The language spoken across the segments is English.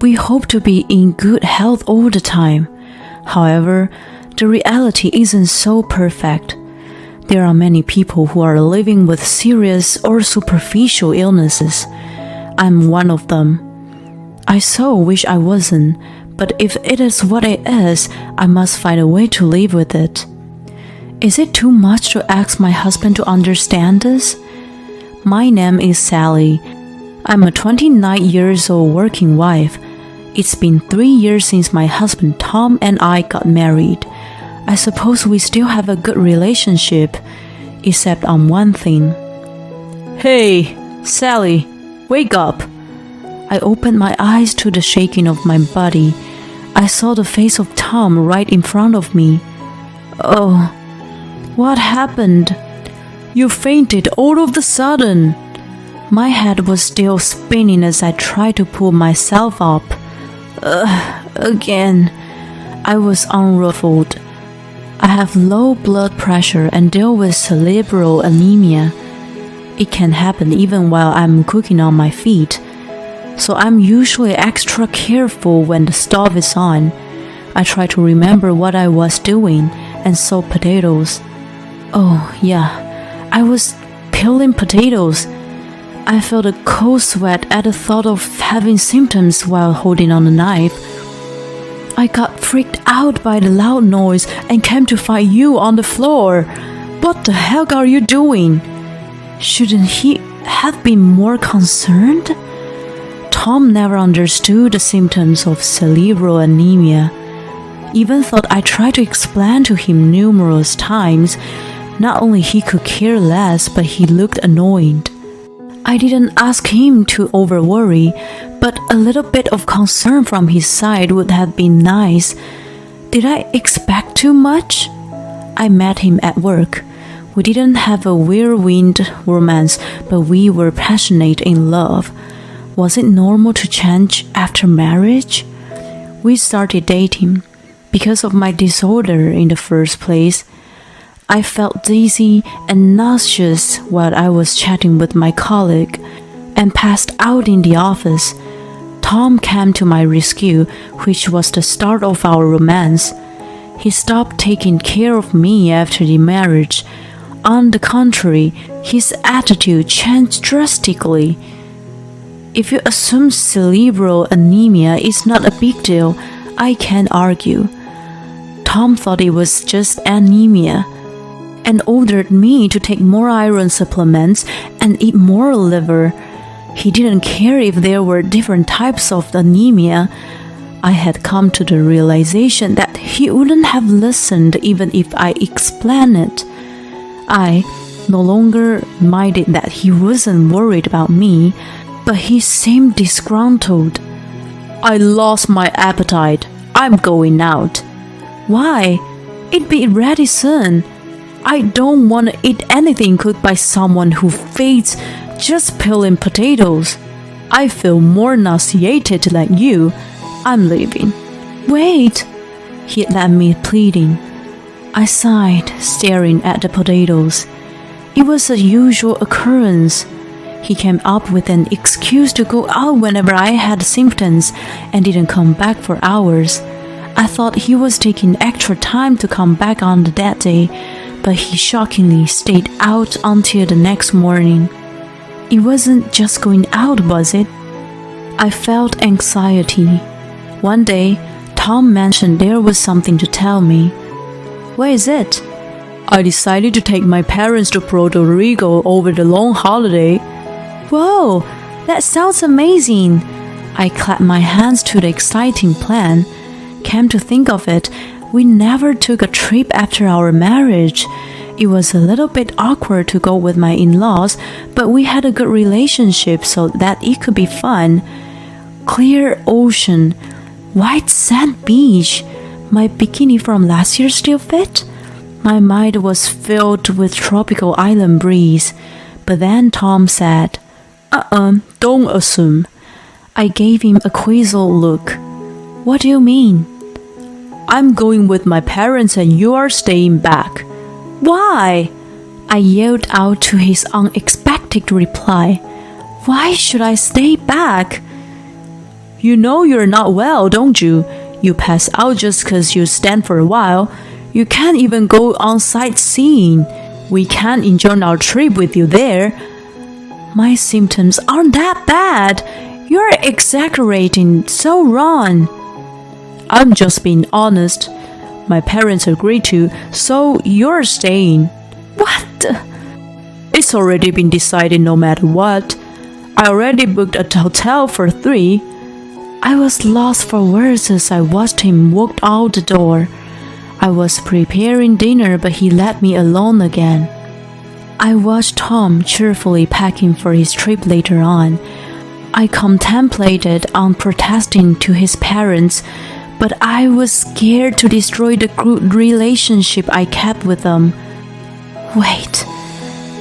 We hope to be in good health all the time. However, the reality isn't so perfect. There are many people who are living with serious or superficial illnesses. I'm one of them. I so wish I wasn't, but if it is what it is, I must find a way to live with it. Is it too much to ask my husband to understand this? My name is Sally. I'm a 29 years old working wife. It's been 3 years since my husband Tom and I got married. I suppose we still have a good relationship, except on one thing. Hey, Sally, wake up! I opened my eyes to the shaking of my body. I saw the face of Tom right in front of me. Oh, what happened? You fainted all of a sudden. My head was still spinning as I tried to pull myself up. Again. I was unruffled. I have low blood pressure and deal with cerebral anemia. It can happen even while I'm cooking on my feet, so I'm usually extra careful when the stove is on. I try to remember what I was doing and saw potatoes. Oh yeah, I was peeling potatoes. I felt a cold sweat at the thought of having symptoms while holding on the knife. I got freaked out by the loud noise and came to find you on the floor. What the heck are you doing? Shouldn't he have been more concerned? Tom never understood the symptoms of cerebral anemia. Even thought I tried to explain to him numerous times. Not only he could care less, but he looked annoyed. I didn't ask him to over-worry, but a little bit of concern from his side would have been nice. Did I expect too much? I met him at work. We didn't have a whirlwind romance, but we were passionate in love. Was it normal to change after marriage? We started dating. Because of my disorder in the first place, I felt dizzy and nauseous while I was chatting with my colleague and passed out in the office. Tom came to my rescue, which was the start of our romance. He stopped taking care of me after the marriage. On the contrary, his attitude changed drastically. If you assume cerebral anemia is not a big deal, I can't argue. Tom thought it was just anemia and ordered me to take more iron supplements and eat more liver. He didn't care if there were different types of anemia. I had come to the realization that he wouldn't have listened even if I explained it. I no longer minded that he wasn't worried about me, but he seemed disgruntled. I lost my appetite. I'm going out. Why? It'd be ready soon. I don't want to eat anything cooked by someone who feeds just peeling potatoes. I feel more nauseated than you. I'm leaving. Wait, he left me pleading. I sighed, staring at the potatoes. It was a usual occurrence. He came up with an excuse to go out whenever I had symptoms and didn't come back for hours. I thought he was taking extra time to come back on that day, but he shockingly stayed out until the next morning. It wasn't just going out, was it? I felt anxiety. One day, Tom mentioned there was something to tell me. What is it? I decided to take my parents to Puerto Rico over the long holiday. Whoa, that sounds amazing. I clapped my hands to the exciting plan. Came to think of it, we never took a trip after our marriage. It was a little bit awkward to go with my in-laws, but we had a good relationship so that it could be fun. Clear ocean, white sand beach. My bikini from last year still fit? My mind was filled with tropical island breeze. But then Tom said, don't assume. I gave him a quizzical look. What do you mean? I'm going with my parents and you are staying back. Why? I yelled out to his unexpected reply. Why should I stay back? You know you're not well, don't you? You pass out just 'cause you stand for a while. You can't even go on sightseeing. We can't enjoy our trip with you there. My symptoms aren't that bad. You're exaggerating, so wrong. I'm just being honest. My parents agreed to, so you're staying. What? It's already been decided no matter what. I already booked a hotel for 3. I was lost for words as I watched him walk out the door. I was preparing dinner, but he let me alone again. I watched Tom cheerfully packing for his trip later on. I contemplated on protesting to his parents, but I was scared to destroy the good relationship I kept with them. Wait,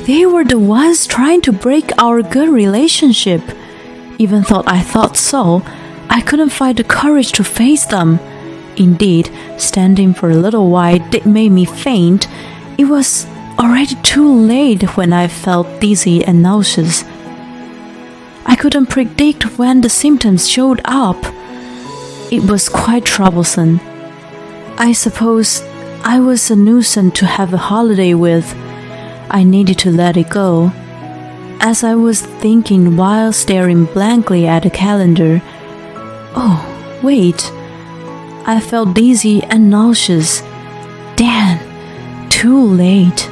they were the ones trying to break our good relationship. Even though I thought so, I couldn't find the courage to face them. Indeed, standing for a little while did make me faint. It was already too late when I felt dizzy and nauseous. I couldn't predict when the symptoms showed up. It was quite troublesome. I suppose I was a nuisance to have a holiday with. I needed to let it go. As I was thinking while staring blankly at the calendar, oh, wait. I felt dizzy and nauseous. Damn, too late.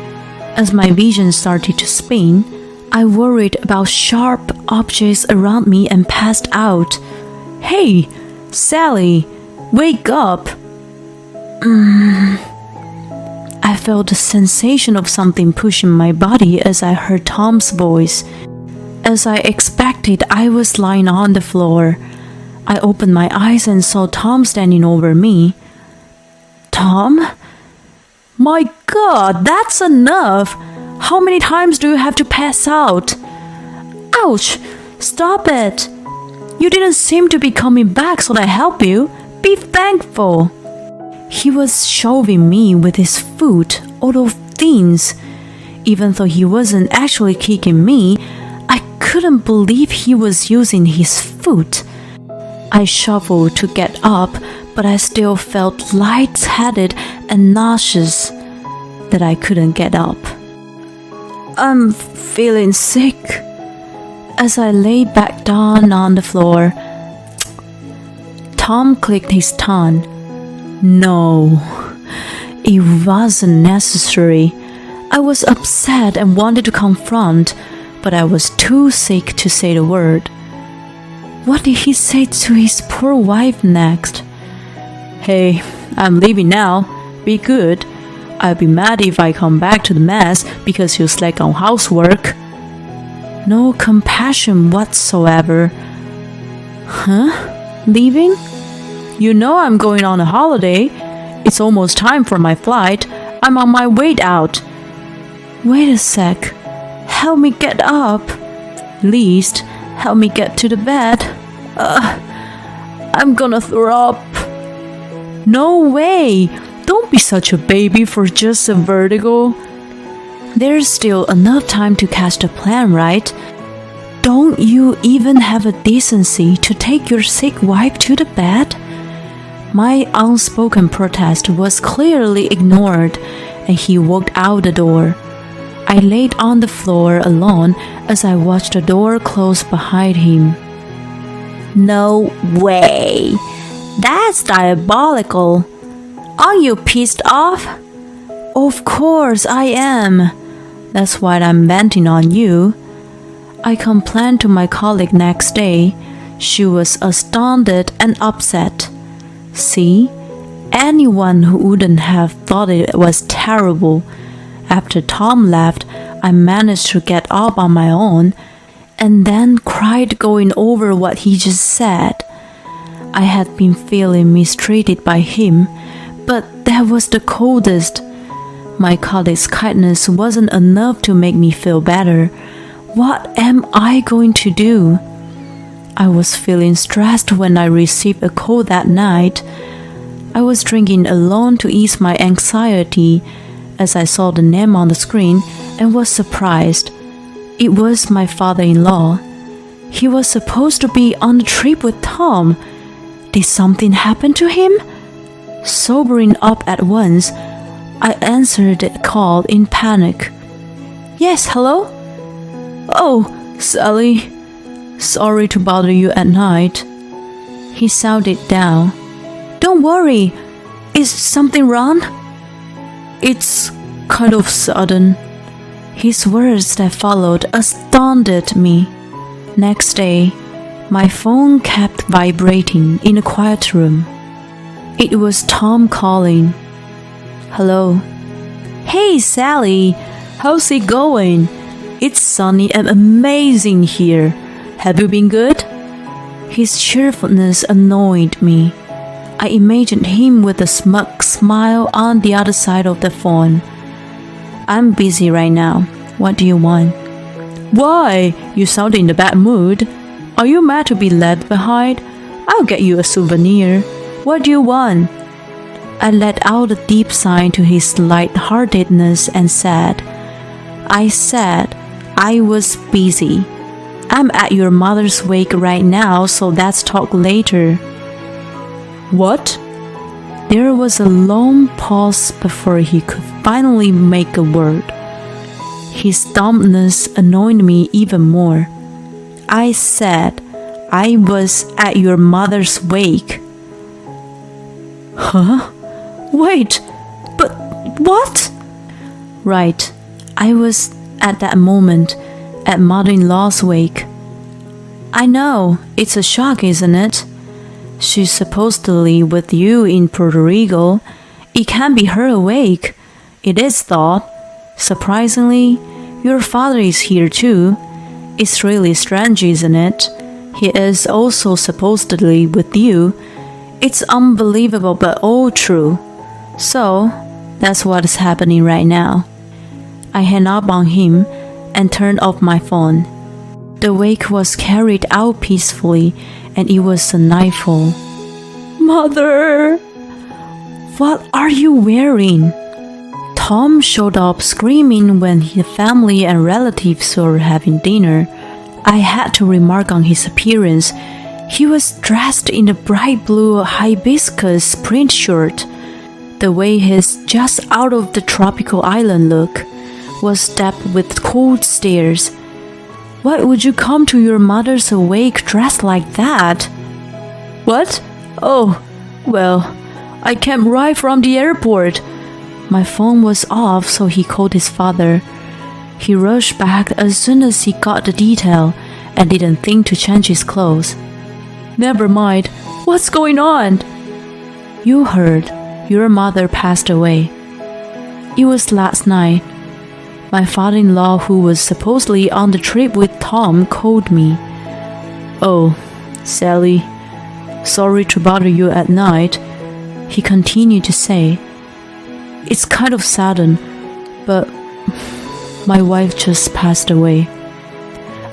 As my vision started to spin, I worried about sharp objects around me and passed out. Hey, Sally, wake up. I felt the sensation of something pushing my body as I heard Tom's voice. As I expected, I was lying on the floor. I opened my eyes and saw Tom standing over me. Tom? My God, that's enough! How many times do you have to pass out? Ouch! Stop it! You didn't seem to be coming back, so I help you. Be thankful. He was shoving me with his foot out of things. Even though he wasn't actually kicking me, I couldn't believe he was using his foot. I shuffled to get up, but I still felt lightheaded and nauseous that I couldn't get up. I'm feeling sick. As I lay back down on the floor, Tom clicked his tongue. No, it wasn't necessary. I was upset and wanted to confront, but I was too sick to say the word. What did he say to his poor wife next? Hey, I'm leaving now. Be good. I'll be mad if I come back to the mess because you slack on housework. No compassion whatsoever. Huh? Leaving? You know I'm going on a holiday. It's almost time for my flight. I'm on my way out. Wait a sec. Help me get up. Least, help me get to the bed. I'm gonna throw up. No way. Don't be such a baby for just a vertigo. There's still enough time to catch the plane, right? Don't you even have a decency to take your sick wife to the bed? My unspoken protest was clearly ignored, and he walked out the door. I laid on the floor alone as I watched the door close behind him. No way! That's diabolical! Aren't you pissed off? Of course I am. That's why I'm venting on you. I complained to my colleague next day. She was astounded and upset. See? Anyone who wouldn't have thought it was terrible. After Tom left, I managed to get up on my own and then cried going over what he just said. I had been feeling mistreated by him, but that was the coldest. My colleague's kindness wasn't enough to make me feel better. What am I going to do? I was feeling stressed when I received a call that night. I was drinking alone to ease my anxiety as I saw the name on the screen and was surprised. It was my father-in-law. He was supposed to be on a trip with Tom. Did something happen to him? Sobering up at once, I answered the call in panic. Yes, hello? Oh, Sally. Sorry to bother you at night. He sounded down. Don't worry. Is something wrong? It's kind of sudden. His words that followed astounded me. Next day, my phone kept vibrating in a quiet room. It was Tom calling. Hello. Hey, Sally. How's it going? It's sunny and amazing here. Have you been good? His cheerfulness annoyed me. I imagined him with a smug smile on the other side of the phone. I'm busy right now. What do you want? Why? You sound in a bad mood. Are you mad to be left behind? I'll get you a souvenir. What do you want? I let out a deep sigh to his light-heartedness and said I was busy. I'm at your mother's wake right now, so let's talk later. What? There was a long pause before he could finally make a word. His dumbness annoyed me even more. I said I was at your mother's wake. Huh? Wait, but what? Right, I was at that moment at mother-in-law's wake. I know, it's a shock, isn't it? She's supposedly with you in Puerto Rico. It can't be her wake. It is thought. Surprisingly, your father is here too. It's really strange, isn't it? He is also supposedly with you. It's unbelievable but all true. So, that's what is happening right now. I hung up on him and turned off my phone. The wake was carried out peacefully, and it was a nightfall. Mother! What are you wearing? Tom showed up screaming when his family and relatives were having dinner. I had to remark on his appearance. He was dressed in a bright blue hibiscus print shirt. The way his just out of the tropical island look was stepped with cold stares. Why would you come to your mother's wake dressed like that? What? Oh, well, I came right from the airport. My phone was off, so he called his father. He rushed back as soon as he got the detail and didn't think to change his clothes. Never mind. What's going on? You heard. Your mother passed away. It was last night. My father-in-law, who was supposedly on the trip with Tom, called me. Oh, Sally, sorry to bother you at night, he continued to say. It's kind of sudden, but my wife just passed away.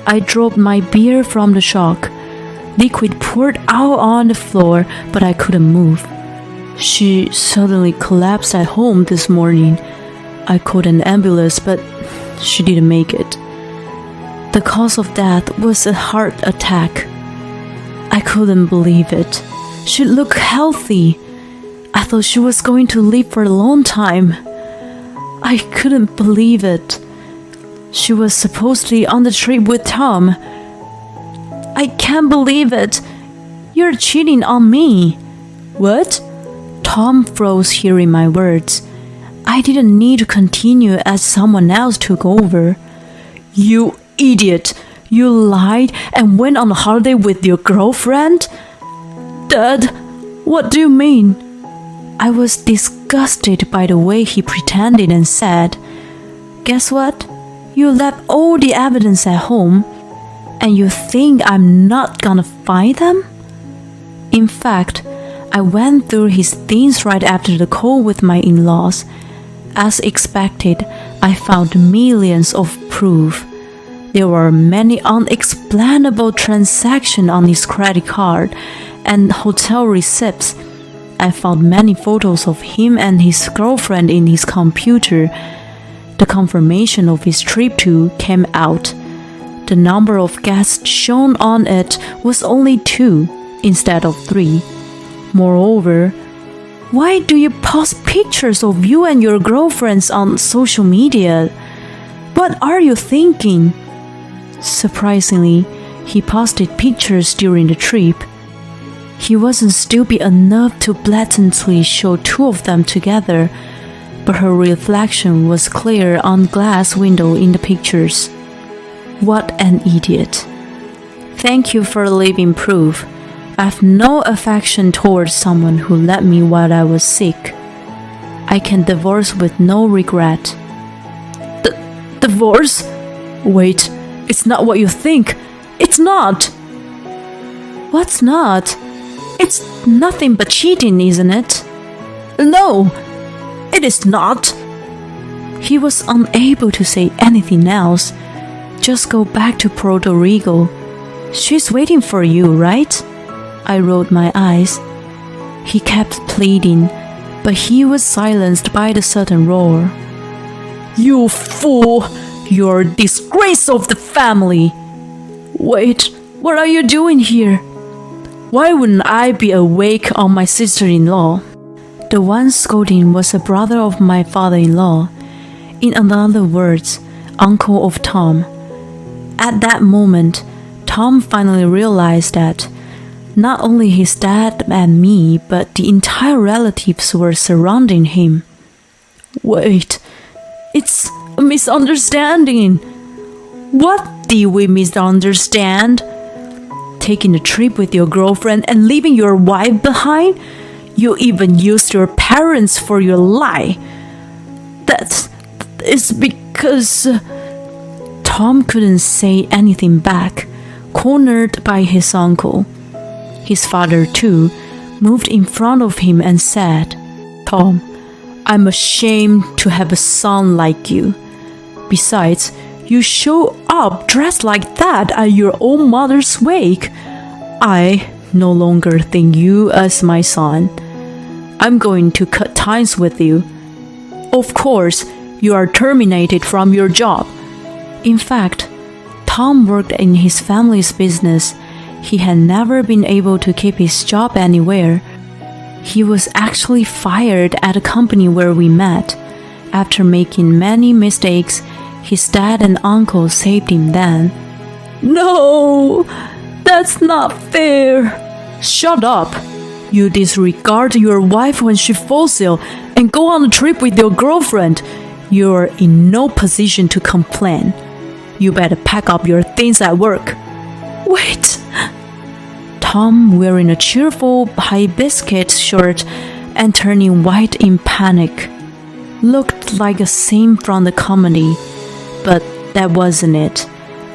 I dropped my beer from the shock. Liquid poured out on the floor, but I couldn't move. She suddenly collapsed at home this morning. I called an ambulance, but she didn't make it. The cause of death was a heart attack. I couldn't believe it. She looked healthy. I thought she was going to live for a long time. I couldn't believe it. She was supposedly on the trip with Tom. I can't believe it. You're cheating on me. What? Tom froze hearing my words. I didn't need to continue as someone else took over. You idiot! You lied and went on a holiday with your girlfriend? Dad, what do you mean? I was disgusted by the way he pretended and said, Guess what? You left all the evidence at home, and you think I'm not gonna find them? In fact, I went through his things right after the call with my in-laws. As expected, I found millions of proof. There were many unexplainable transactions on his credit card and hotel receipts. I found many photos of him and his girlfriend in his computer. The confirmation of his trip too came out. The number of guests shown on it was only 2 instead of 3. Moreover, why do you post pictures of you and your girlfriends on social media? What are you thinking? Surprisingly, he posted pictures during the trip. He wasn't stupid enough to blatantly show 2 of them together, but her reflection was clear on glass window in the pictures. What an idiot. Thank you for leaving proof. I have no affection towards someone who left me while I was sick. I can divorce with no regret. Divorce? Wait, it's not what you think. It's not. What's not? It's nothing but cheating, isn't it? No, it is not. He was unable to say anything else. Just go back to Puerto Rico. She's waiting for you, right? I rolled my eyes. He kept pleading, but he was silenced by the sudden roar. You fool! You're a disgrace of the family! Wait, what are you doing here? Why wouldn't I be awake on my sister-in-law? The one scolding was a brother of my father-in-law. In other words, uncle of Tom. At that moment, Tom finally realized that not only his dad and me, but the entire relatives were surrounding him. Wait, it's a misunderstanding. What did we misunderstand? Taking a trip with your girlfriend and leaving your wife behind? You even used your parents for your lie. That is because... Tom couldn't say anything back, cornered by his uncle. His father, too, moved in front of him and said, Tom, I'm ashamed to have a son like you. Besides, you show up dressed like that at your own mother's wake. I no longer think you as my son. I'm going to cut ties with you. Of course, you are terminated from your job. In fact, Tom worked in his family's business. He had never been able to keep his job anywhere. He was actually fired at a company where we met. After making many mistakes, his dad and uncle saved him then. No, that's not fair. Shut up. You disregard your wife when she falls ill and go on a trip with your girlfriend. You're in no position to complain. You better pack up your things at work. Wait. Tom, wearing a cheerful hibiscus shirt and turning white in panic, looked like a scene from the comedy, but that wasn't it.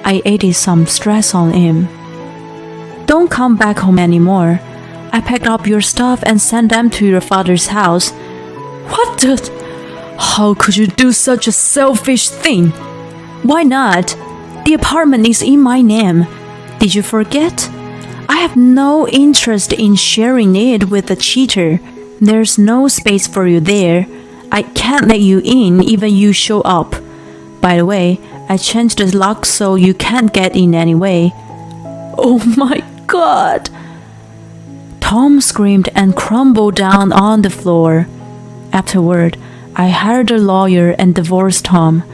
I added some stress on him. Don't come back home anymore. I packed up your stuff and sent them to your father's house. What the? How could you do such a selfish thing? Why not? The apartment is in my name. Did you forget? I have no interest in sharing it with a cheater. There's no space for you there. I can't let you in even you show up. By the way, I changed the lock so you can't get in anyway. Oh my God! Tom screamed and crumbled down on the floor. Afterward, I hired a lawyer and divorced Tom.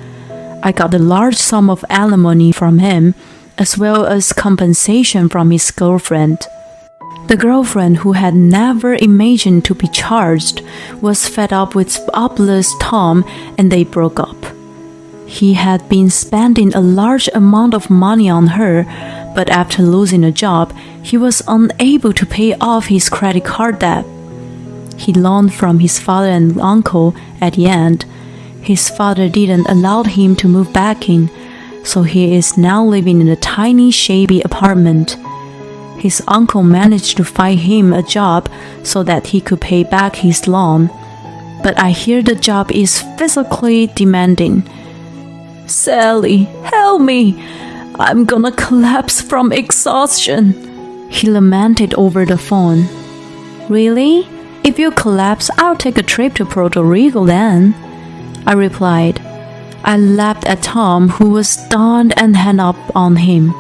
I got a large sum of alimony from him, as well as compensation from his girlfriend. The girlfriend, who had never imagined to be charged, was fed up with upless Tom and they broke up. He had been spending a large amount of money on her, but after losing a job, he was unable to pay off his credit card debt. He loaned from his father and uncle at the end. His father didn't allow him to move back in, so he is now living in a tiny, shabby apartment. His uncle managed to find him a job so that he could pay back his loan, but I hear the job is physically demanding. Sally, help me! I'm gonna collapse from exhaustion, he lamented over the phone. Really? If you collapse, I'll take a trip to Puerto Rico then, I replied. I laughed at Tom, who was stunned and hung up on him.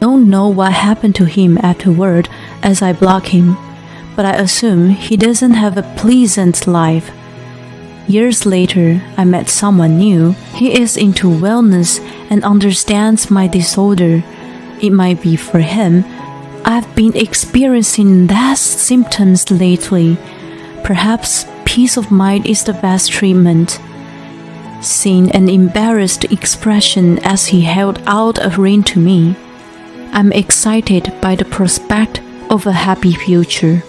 Don't know what happened to him afterward as I block him, but I assume he doesn't have a pleasant life. Years later, I met someone new. He is into wellness and understands my disorder. It might be for him. I've been experiencing less symptoms lately. Perhaps peace of mind is the best treatment. Seeing an embarrassed expression as he held out a ring to me, I'm excited by the prospect of a happy future.